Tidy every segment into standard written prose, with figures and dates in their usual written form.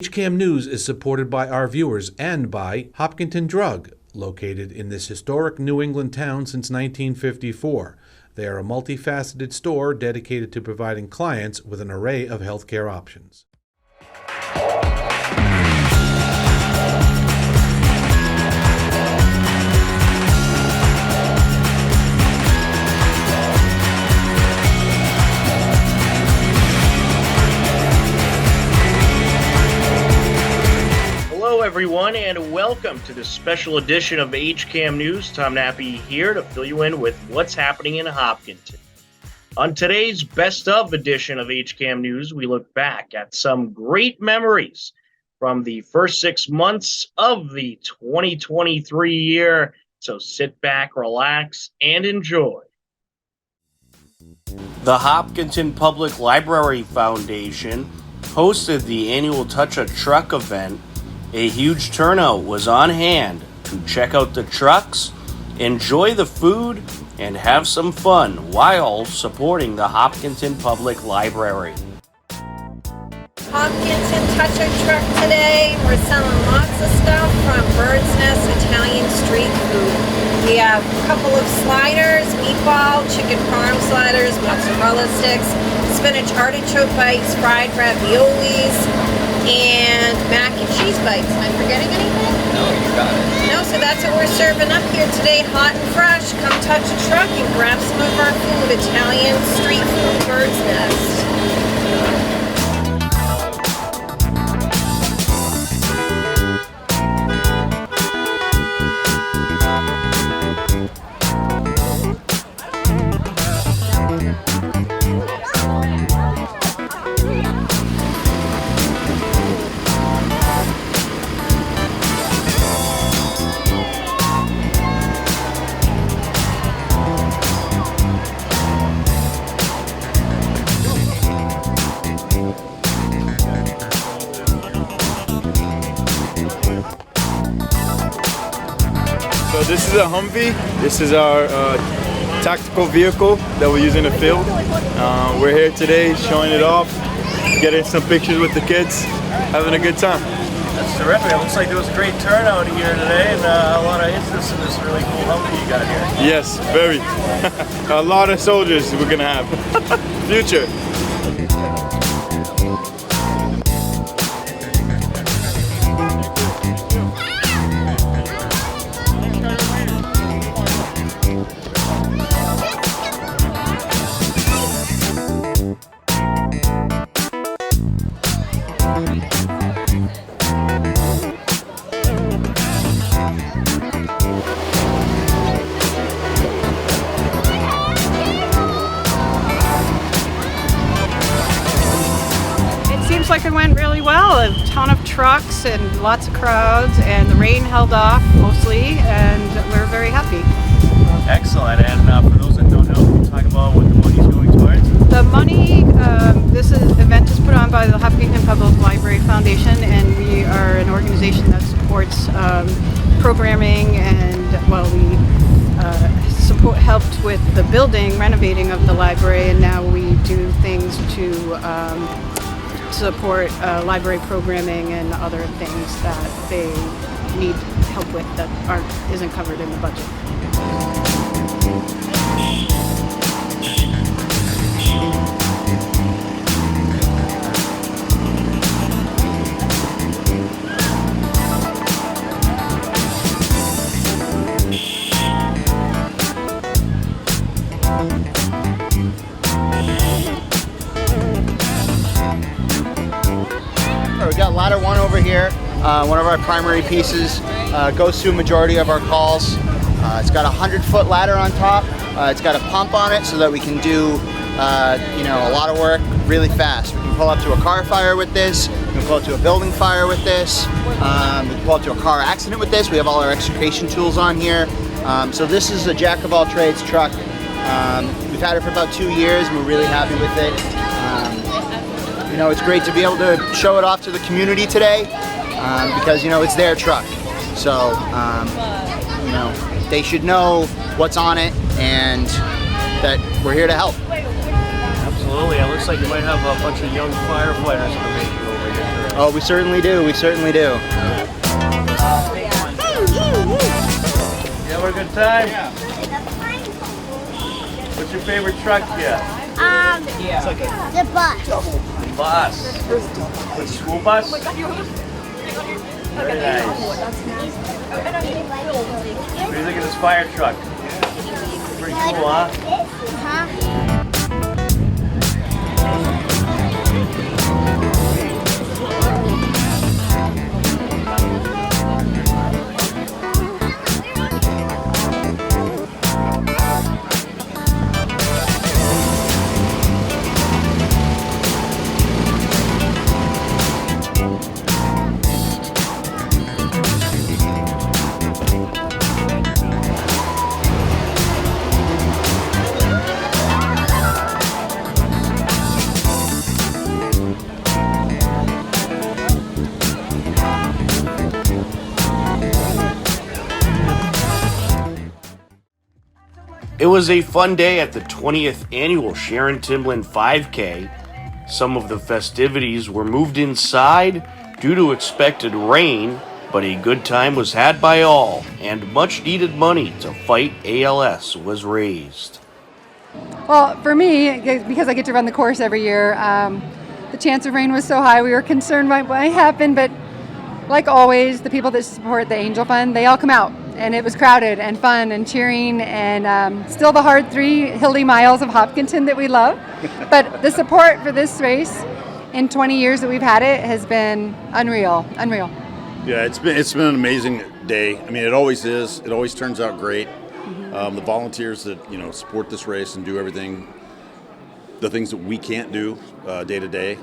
HCAM News is supported by our viewers and by Hopkinton Drug, located in this historic New England town since 1954. They are a multifaceted store dedicated to providing clients with an array of healthcare options. Hello, everyone, and welcome to this special edition of HCAM News. Tom Nappy here to fill you in with what's happening in Hopkinton. On today's Best Of edition of HCAM News, we look back at some great memories from the first 6 months of the 2023 year. So sit back, relax, and enjoy. The Hopkinton Public Library Foundation hosted the annual Touch a Truck event. A huge turnout was on hand to check out the trucks, enjoy the food, and have some fun while supporting the Hopkinton Public Library. Hopkinton Touch a Truck today. We're selling lots of stuff from Bird's Nest Italian street food. We have a couple of sliders, meatball, chicken parm sliders, mozzarella sticks, spinach artichoke bites, fried raviolis, and mac and cheese bites. Am I forgetting anything? No, you got it. No, so that's what we're serving up here today, hot and fresh. Come touch a truck and grab some of our food. Italian street food, Bird's Nest. So this is a Humvee. This is our tactical vehicle that we use in the field. We're here today showing it off, getting some pictures with the kids, having a good time. That's terrific. It looks like there was a great turnout here today and a lot of interest in this really cool Humvee you got here. Yes, very. A lot of soldiers we're gonna have. Future. Seems like it went really well. A ton of trucks and lots of crowds, and the rain held off mostly, and we're very happy. Excellent. And for those that don't know, can you talk about what the money's going towards? The money, event is put on by the Hopkinton Public Library Foundation, and we are an organization that supports programming and, we helped with the renovating of the library, and now we do things to support library programming and other things that they need help with that isn't covered in the budget. We got ladder one over here. One of our primary pieces goes through majority of our calls. It's got a 100-foot ladder on top. It's got a pump on it so that we can do a lot of work really fast. We can pull up to a car fire with this. We can pull up to a building fire with this. We can pull up to a car accident with this. We have all our extrication tools on here. So this is a jack of all trades truck. We've had it for about 2 years and we're really happy with it. It's great to be able to show it off to the community today because, it's their truck. So, they should know what's on it and that we're here to help. Absolutely. It looks like you might have a bunch of young firefighters in the making over here today. Oh, we certainly do. We certainly do. You having a good time? Yeah. What's your favorite truck yet? The bus. Bus. What, school bus? Very nice. What do you think of this fire truck? Pretty cool, huh? It was a fun day at the 20th annual Sharon Timlin 5K. Some of the festivities were moved inside due to expected rain, but a good time was had by all, and much needed money to fight ALS was raised. Well, for me, because I get to run the course every year, the chance of rain was so high we were concerned what might happen, but like always, the people that support the Angel Fund, they all come out. And it was crowded and fun and cheering and still the hard 3 hilly miles of Hopkinton that we love. But the support for this race in 20 years that we've had it has been unreal. Yeah, it's been an amazing day. I mean, it always is. It always turns out great. The volunteers that support this race and do everything, the things that we can't do day to day,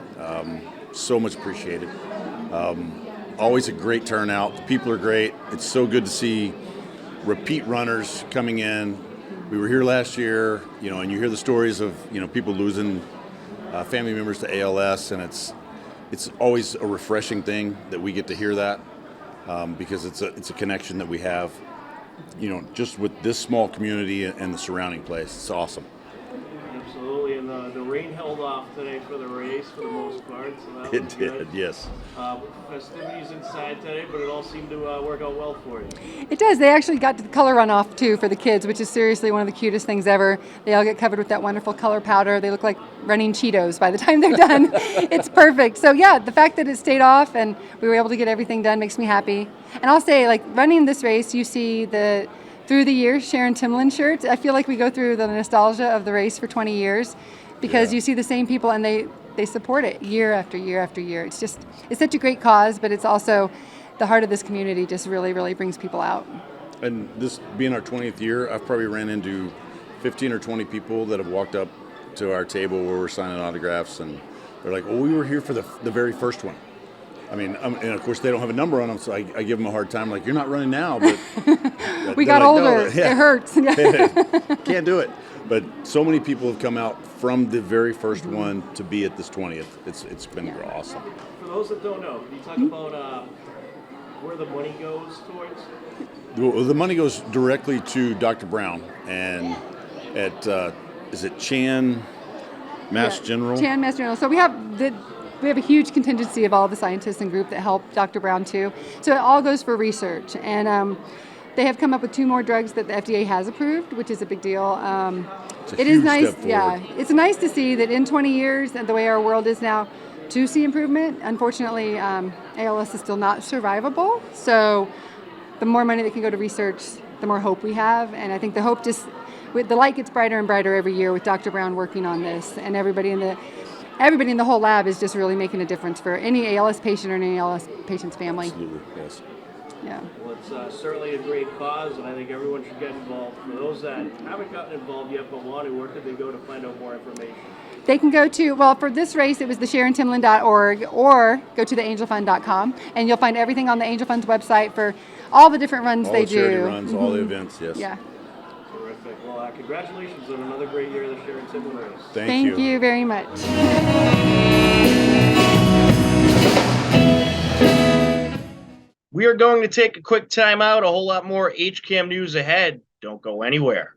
so much appreciated. Always a great turnout. The people are great. It's so good to see repeat runners coming in. We were here last year, and you hear the stories of people losing family members to ALS, and it's always a refreshing thing that we get to hear that because it's a connection that we have, just with this small community and the surrounding place. It's awesome. Absolutely, and the rain held off today for the race for the most part, so that was It good. did, yes. Festivities inside today, but it all seemed to work out well for you. It does. They actually got the color runoff too for the kids, which is seriously one of the cutest things ever. They all get covered with that wonderful color powder. They look like running Cheetos by the time they're done. It's perfect. So yeah, the fact that it stayed off and we were able to get everything done makes me happy. And I'll say, like, running this race, you see the through the years Sharon Timlin shirts. I feel like we go through the nostalgia of the race for 20 years because you see the same people and they support it year after year after year. It's such a great cause, but it's also the heart of this community just really, really brings people out. And this being our 20th year, I've probably ran into 15 or 20 people that have walked up to our table where we're signing autographs, and they're like, "Oh, we were here for the very first one." I mean, and of course they don't have a number on them, so I give them a hard time. Like, "You're not running now," but we got like, older. No, yeah. It hurts. Can't do it. But so many people have come out from the very first one to be at this 20th. It's been awesome. For those that don't know, can you talk about where the money goes towards? Well, the money goes directly to Dr. Brown and at is it Chan Mass General? Chan Mass General. So we have a huge contingency of all the scientists and group that help Dr. Brown too. So it all goes for research, and they have come up with 2 more drugs that the FDA has approved, which is a big deal. It is nice, it's nice to see that in 20 years and the way our world is now, to see improvement. Unfortunately, ALS is still not survivable. So the more money that can go to research, the more hope we have. And I think the hope the light gets brighter and brighter every year with Dr. Brown working on this, and everybody in the whole lab is just really making a difference for any ALS patient or any ALS patient's family. Absolutely, yes. Yeah. Well, it's certainly a great cause, and I think everyone should get involved. For those that haven't gotten involved yet but want to, where could they go to find out more information? They can go to, for this race, it was the SharonTimlin.org, or go to theangelfund.com, and you'll find everything on the Angel Fund's website for all the different runs they do. All the charity runs, all the events, yes. Yeah. Terrific. Well, congratulations on another great year of the Sharon Timlin race. Thank you very much. We are going to take a quick time out. A whole lot more HCAM news ahead. Don't go anywhere.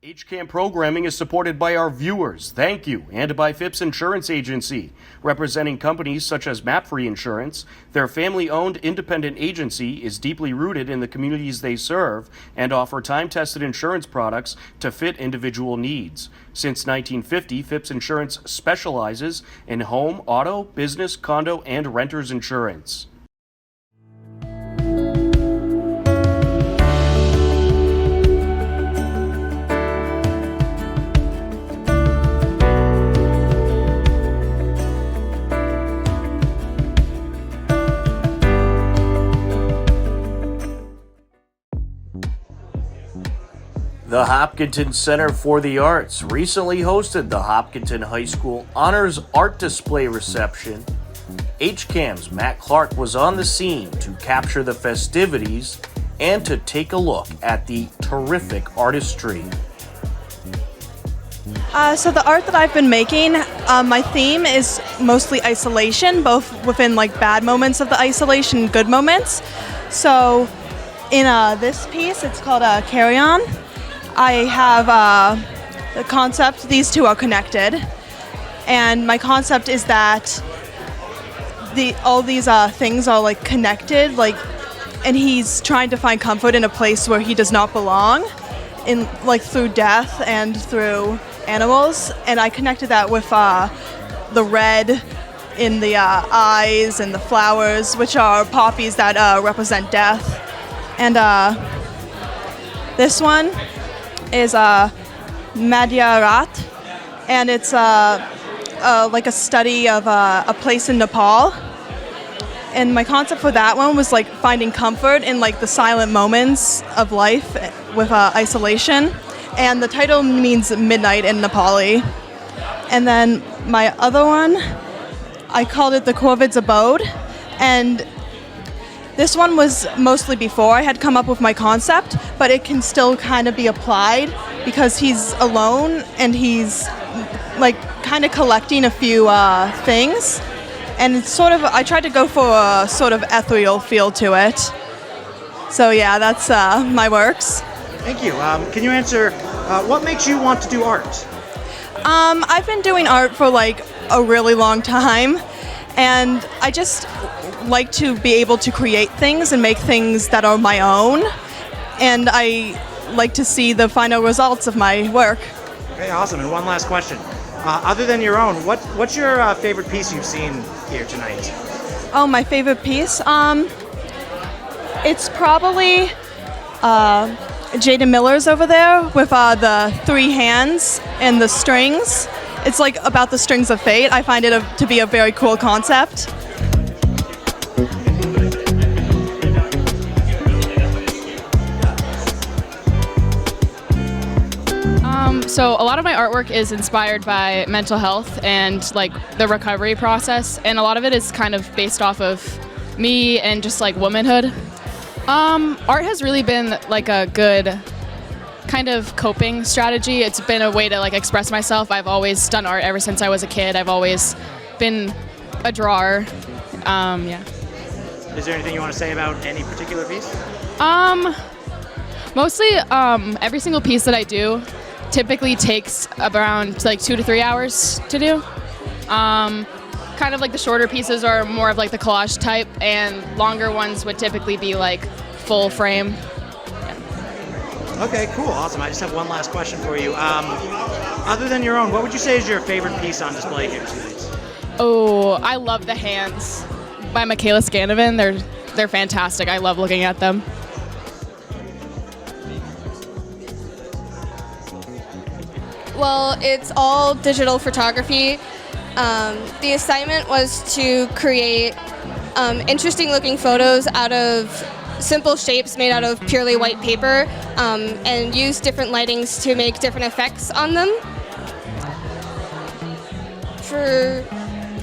HCAM programming is supported by our viewers, thank you, and by Phipps Insurance Agency, representing companies such as MapFree Insurance. Their family-owned independent agency is deeply rooted in the communities they serve and offer time-tested insurance products to fit individual needs. Since 1950, Phipps Insurance specializes in home, auto, business, condo, and renters insurance. The Hopkinton Center for the Arts recently hosted the Hopkinton High School Honors Art Display reception. HCAM's Matt Clark was on the scene to capture the festivities and to take a look at the terrific artistry. So the art that I've been making, my theme is mostly isolation, both within like bad moments of the isolation and good moments. So in this piece, it's called Carry On. I have the concept, these two are connected, and my concept is that all these things are like connected, and he's trying to find comfort in a place where he does not belong, through death and through animals, and I connected that with the red in the eyes and the flowers, which are poppies that represent death, and this one is Madhyarat, and it's like a study of a place in Nepal. And my concept for that one was like finding comfort in like the silent moments of life with isolation. And the title means midnight in Nepali. And then my other one, I called it the Corvid's Abode, and this one was mostly before I had come up with my concept, but it can still kind of be applied because he's alone and he's like kind of collecting a few things. And it's sort of, I tried to go for a sort of ethereal feel to it. So yeah, that's my works. Thank you. Can you answer, what makes you want to do art? I've been doing art for like a really long time, and I just like to be able to create things and make things that are my own, and I like to see the final results of my work. Okay, awesome. And one last question. Other than your own, what's your favorite piece you've seen here tonight? Oh, my favorite piece? It's probably Jada Miller's over there with the three hands and the strings. It's like about the strings of fate. I find it to be a very cool concept. So a lot of my artwork is inspired by mental health and like the recovery process, and a lot of it is kind of based off of me and just like womanhood. Art has really been like a good kind of coping strategy. It's been a way to like express myself. I've always done art ever since I was a kid. I've always been a drawer. Yeah. Is there anything you want to say about any particular piece? Mostly every single piece that I do typically takes around like 2 to 3 hours to do. Kind of like the shorter pieces are more of like the collage type, and longer ones would typically be like full frame. Yeah. Okay, cool, awesome. I just have one last question for you. Other than your own, what would you say is your favorite piece on display here tonight? Oh, I love the hands by Michaela Scanovan. They're fantastic. I love looking at them. Well, it's all digital photography. The assignment was to create interesting looking photos out of simple shapes made out of purely white paper, and use different lightings to make different effects on them. For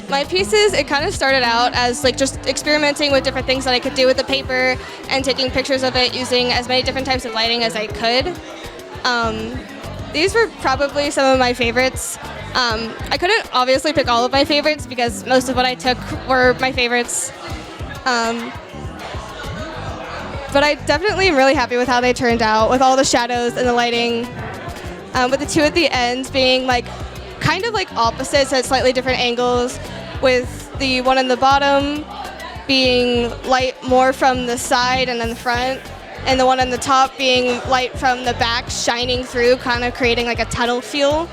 my pieces, it kind of started out as like just experimenting with different things that I could do with the paper and taking pictures of it using as many different types of lighting as I could. These were probably some of my favorites. I couldn't obviously pick all of my favorites because most of what I took were my favorites. But I definitely am really happy with how they turned out, with all the shadows and the lighting. with the two at the end being like kind of like opposites at slightly different angles, with the one in the bottom being light more from the side and then the front, and the one on the top being light from the back shining through, kind of creating like a tunnel feel.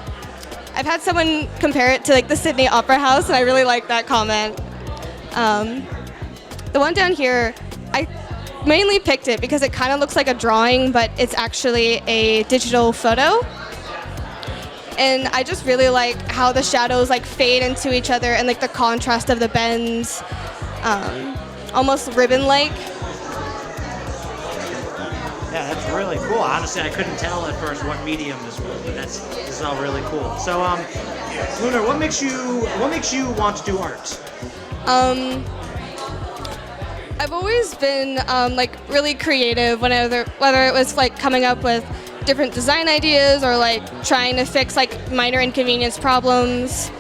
I've had someone compare it to like the Sydney Opera House, and I really like that comment. The one down here, I mainly picked it because it kind of looks like a drawing, but it's actually a digital photo. And I just really like how the shadows like fade into each other and like the contrast of the bends, almost ribbon-like. Yeah, that's really cool. Honestly, I couldn't tell at first what medium this was, but this is all really cool. So, Lunar, what makes you want to do art? I've always been like really creative whether it was like coming up with different design ideas or like trying to fix like minor inconvenience problems.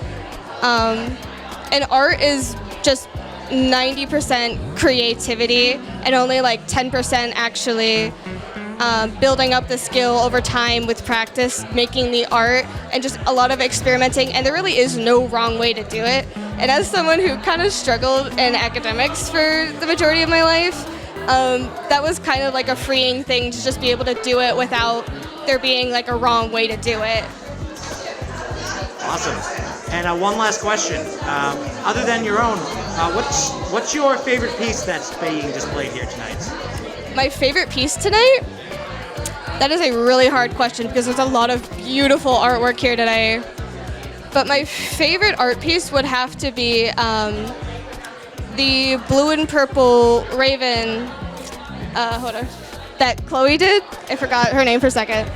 And art is just 90% creativity and only like 10% actually building up the skill over time with practice, making the art, and just a lot of experimenting, and there really is no wrong way to do it. And as someone who kind of struggled in academics for the majority of my life, that was kind of like a freeing thing to just be able to do it without there being like a wrong way to do it. Awesome. And one last question. Other than your own, what's your favorite piece that's being displayed here tonight? My favorite piece tonight? That is a really hard question because there's a lot of beautiful artwork here today. But my favorite art piece would have to be the blue and purple raven, hold on, that Chloe did. I forgot her name for a second.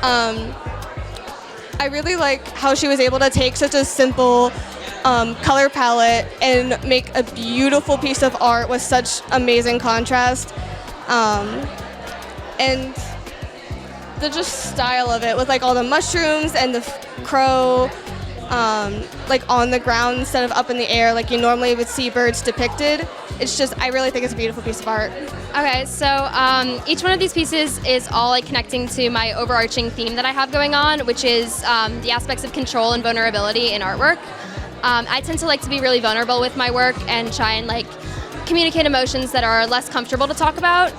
I really like how she was able to take such a simple color palette and make a beautiful piece of art with such amazing contrast. And the just style of it with like all the mushrooms and the crow like on the ground instead of up in the air like you normally would see birds depicted. It's just, I really think it's a beautiful piece of art. Okay, so each one of these pieces is all like connecting to my overarching theme that I have going on, which is the aspects of control and vulnerability in artwork. I tend to like to be really vulnerable with my work and try and like communicate emotions that are less comfortable to talk about.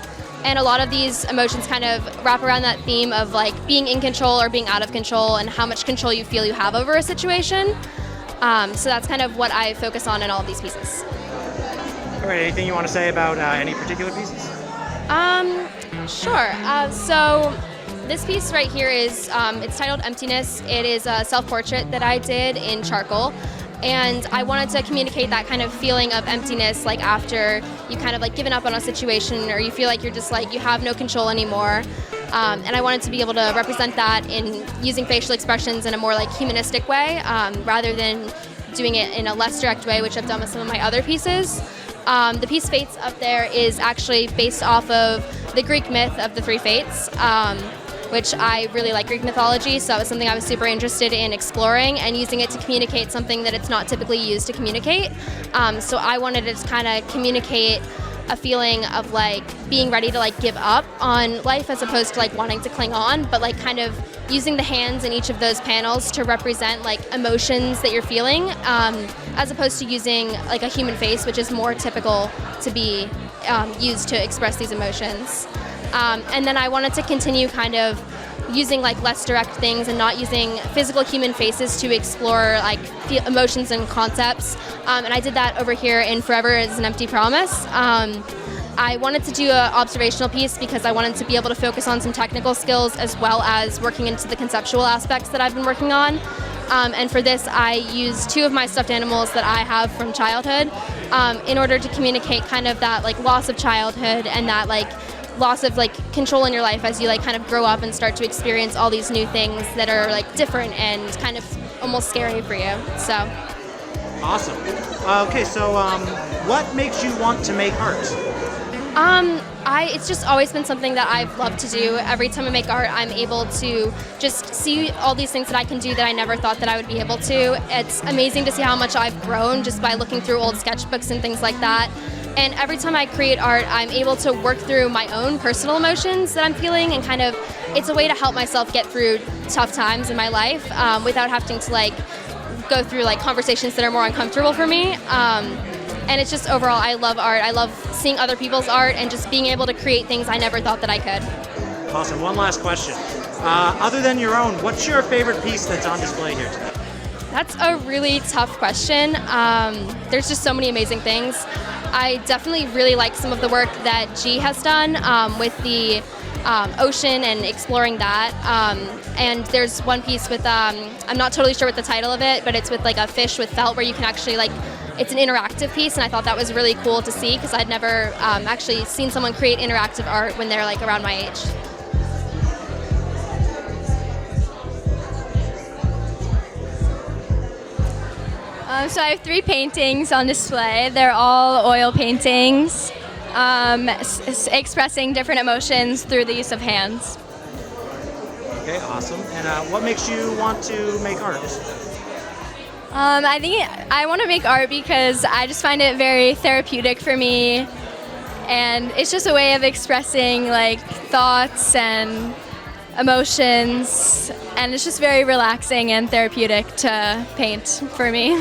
And a lot of these emotions kind of wrap around that theme of like being in control or being out of control and how much control you feel you have over a situation. So that's kind of what I focus on in all of these pieces. All right, anything you want to say about any particular pieces? Sure. So this piece right here is, it's titled Emptiness. It is a self-portrait that I did in charcoal. And I wanted to communicate that kind of feeling of emptiness, like after you kind of like given up on a situation or you feel like you're just like, you have no control anymore. And I wanted to be able to represent that in using facial expressions in a more like humanistic way, rather than doing it in a less direct way, which I've done with some of my other pieces. The piece Fates up there is actually based off of the Greek myth of the three fates, which I really like Greek mythology, so it was something I was super interested in exploring and using it to communicate something that it's not typically used to communicate. So I wanted to kind of communicate a feeling of like being ready to like give up on life as opposed to like wanting to cling on, but like kind of using the hands in each of those panels to represent like emotions that you're feeling, as opposed to using like a human face, which is more typical to be used to express these emotions. And then I wanted to continue kind of using like less direct things and not using physical human faces to explore like emotions and concepts. And I did that over here in Forever is an Empty Promise. I wanted to do an observational piece because I wanted to be able to focus on some technical skills as well as working into the conceptual aspects that I've been working on. And for this, I used two of my stuffed animals that I have from childhood in order to communicate kind of that like loss of childhood and that like loss of like control in your life as you like kind of grow up and start to experience all these new things that are like different and kind of almost scary for you. So awesome. Okay, so what makes you want to make art? It's just always been something that I've loved to do. Every time I make art, I'm able to just see all these things that I can do that I never thought that I would be able to. It's amazing to see how much I've grown just by looking through old sketchbooks and things like that. And every time I create art, I'm able to work through my own personal emotions that I'm feeling, and kind of, it's a way to help myself get through tough times in my life without having to like go through like conversations that are more uncomfortable for me. And it's just overall, I love art. I love seeing other people's art and just being able to create things I never thought that I could. Awesome. One last question. Other than your own, what's your favorite piece that's on display here today? That's a really tough question. There's just so many amazing things. I definitely really like some of the work that G has done with the ocean and exploring that. And there's one piece with, I'm not totally sure what the title of it, but it's with like a fish with felt where you can actually like, it's an interactive piece, and I thought that was really cool to see because I'd never actually seen someone create interactive art when they're like around my age. So I have 3 paintings on display. They're all oil paintings, expressing different emotions through the use of hands. Okay, awesome. And what makes you want to make art? I think I want to make art because I just find it very therapeutic for me, and it's just a way of expressing like thoughts and emotions, and it's just very relaxing and therapeutic to paint for me.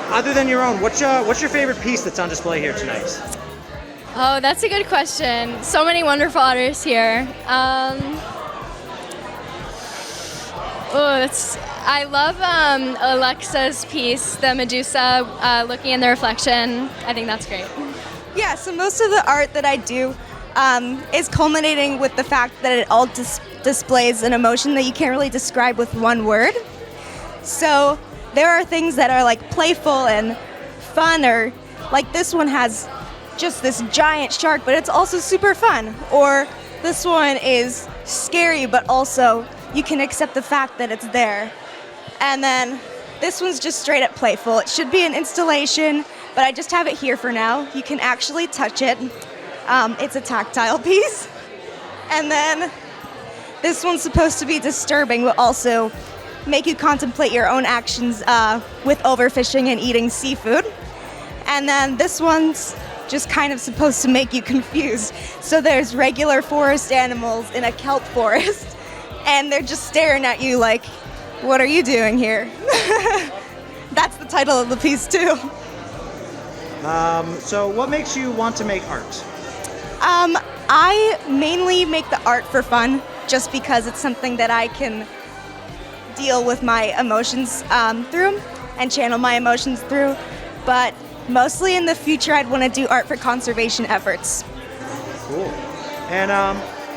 Other than your own, what's your favorite piece that's on display here tonight? Oh, that's a good question. So many wonderful artists here. I love Alexa's piece, the Medusa looking in the reflection. I think that's great. Yeah, so most of the art that I do is culminating with the fact that it all displays an emotion that you can't really describe with one word. So there are things that are like playful and fun, or like this one has just this giant shark, but it's also super fun. Or this one is scary, but also you can accept the fact that it's there. And then this one's just straight up playful. It should be an installation, but I just have it here for now. You can actually touch it. It's a tactile piece. And then this one's supposed to be disturbing, but also make you contemplate your own actions with overfishing and eating seafood. And then this one's just kind of supposed to make you confused. So there's regular forest animals in a kelp forest, and they're just staring at you like, what are you doing here? That's the title of the piece too. So what makes you want to make art? I mainly make the art for fun, just because it's something that I can deal with my emotions through and channel my emotions through. But mostly in the future, I'd want to do art for conservation efforts. Cool. And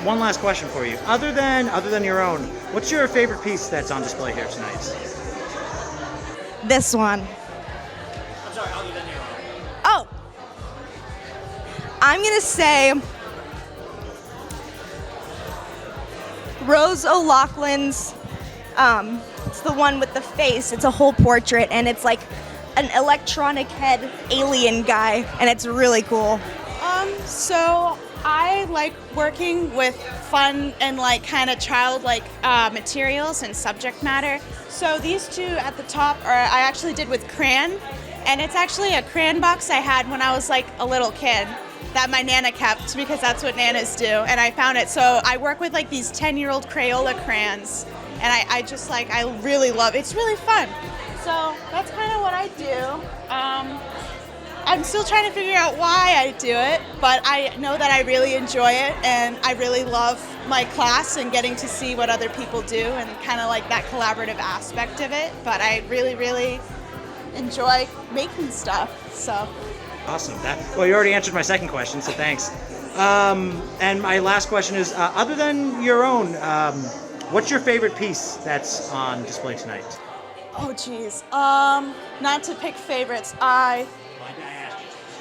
one last question for you. Other than your own, what's your favorite piece that's on display here tonight? This one. I'm sorry, other than your own. Oh! I'm gonna say Rose O'Loughlin's, it's the one with the face. It's a whole portrait, and it's like an electronic head alien guy, and it's really cool. So I like working with fun and like kind of childlike materials and subject matter. So these two at the top I actually did with crayon, and it's actually a crayon box I had when I was like a little kid that my Nana kept, because that's what Nanas do, and I found it. So I work with like these 10-year-old Crayola crayons, and I really love it. It's really fun. So that's kind of what I do. I'm still trying to figure out why I do it, but I know that I really enjoy it, and I really love my class and getting to see what other people do and kind of like that collaborative aspect of it. But I really, really enjoy making stuff, so. Awesome. Well, you already answered my second question, so thanks. And my last question is, other than your own, what's your favorite piece that's on display tonight? Oh, geez. Not to pick favorites.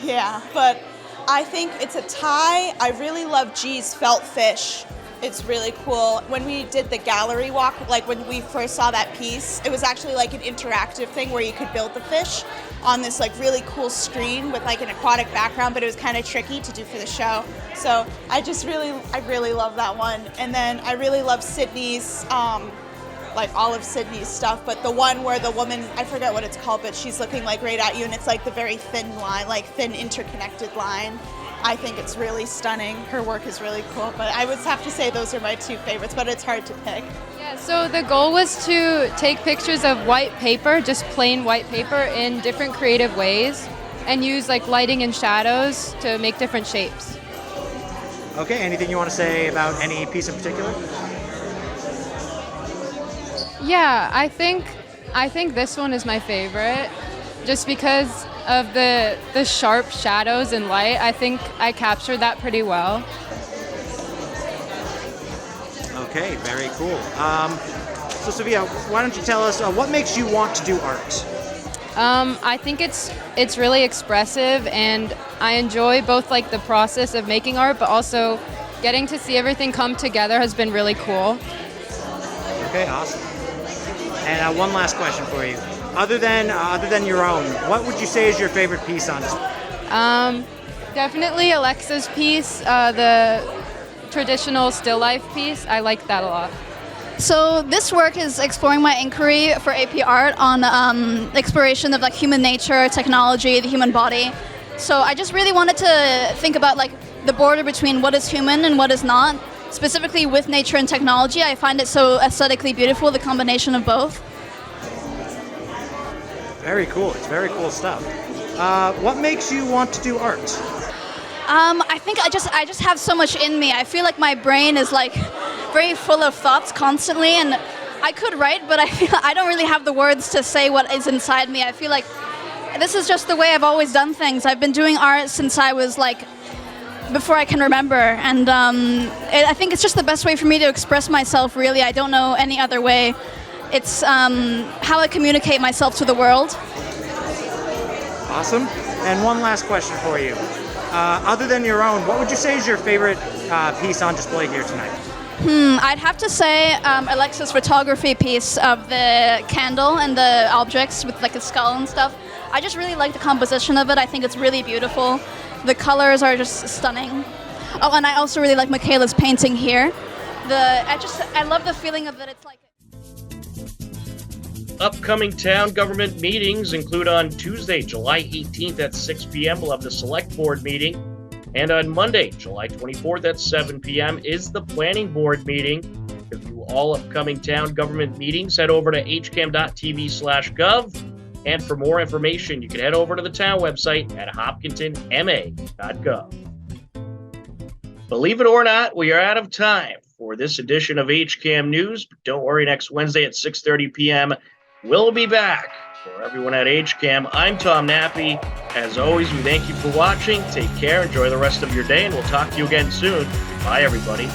Yeah, but I think it's a tie. I really love G's felt fish. It's really cool. When we did the gallery walk, like when we first saw that piece, it was actually like an interactive thing where you could build the fish on this like really cool screen with like an aquatic background, but it was kind of tricky to do for the show. So I really love that one. And then I really love Sydney's like all of Sydney's stuff, but the one where the woman, I forget what it's called, but she's looking like right at you and it's like the very thin line, like thin interconnected line. I think it's really stunning. Her work is really cool, but I would have to say those are my two favorites, but it's hard to pick. Yeah, so the goal was to take pictures of white paper, just plain white paper, in different creative ways and use like lighting and shadows to make different shapes. Okay, anything you want to say about any piece in particular? Yeah, I think this one is my favorite, just because of the sharp shadows and light. I think I captured that pretty well. Okay, very cool. So Sophia, why don't you tell us what makes you want to do art? I think it's really expressive, and I enjoy both like the process of making art, but also getting to see everything come together has been really cool. Okay, awesome. And one last question for you. Other than your own, what would you say is your favorite piece on display? Definitely Alexa's piece, the traditional still life piece. I like that a lot. So this work is exploring my inquiry for AP Art on exploration of like human nature, technology, the human body. So I just really wanted to think about like the border between what is human and what is not. Specifically with nature and technology, I find it so aesthetically beautiful, the combination of both. Very cool. It's very cool stuff. What makes you want to do art? I think I just have so much in me. I feel like my brain is like very full of thoughts constantly, and I could write, but I don't really have the words to say what is inside me. I feel like this is just the way I've always done things. I've been doing art since I was like before I can remember, and I think it's just the best way for me to express myself. Really, I don't know any other way. It's how I communicate myself to the world. Awesome. And one last question for you. Other than your own, what would you say is your favorite piece on display here tonight? I'd have to say Alexa's photography piece of the candle and the objects with like a skull and stuff. I just really like the composition of it. I think it's really beautiful. The colors are just stunning. Oh, and I also really like Michaela's painting here. I love the feeling of it. It's like Upcoming town government meetings include on Tuesday, July 18th at 6 p.m. We'll have the Select Board meeting. And on Monday, July 24th at 7 p.m. is the Planning Board meeting. To view all upcoming town government meetings, head over to hcam.tv/gov. And for more information, you can head over to the town website at hopkintonma.gov. Believe it or not, we are out of time for this edition of HCAM News. But don't worry, next Wednesday at 6:30 p.m., we'll be back. For everyone at HCAM, I'm Tom Nappy. As always, we thank you for watching. Take care, enjoy the rest of your day, and we'll talk to you again soon. Bye, everybody.